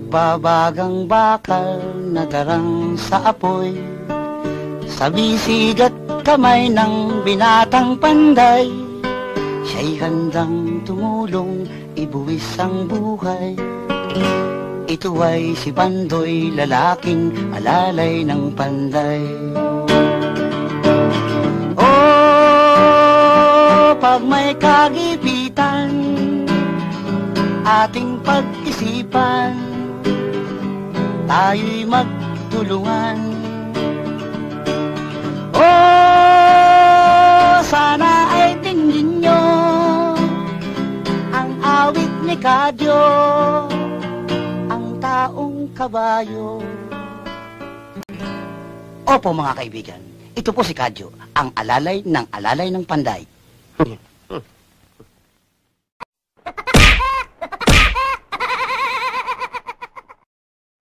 Nagbabagang bakal na darang sa apoy, sa bisig at kamay ng binatang panday. Siya'y handang tumulong, ibuwis ang buhay. Ito ay si Pandoy, lalaking alalay ng panday. Oh, pag may kagipitan, ating pag-isipan, tayo'y magtulungan. Oh, sana ay tingin nyo ang awit ni Kadyo, ang taong kabayo. Opo mga kaibigan, ito po si Kadyo, ang alalay ng panday.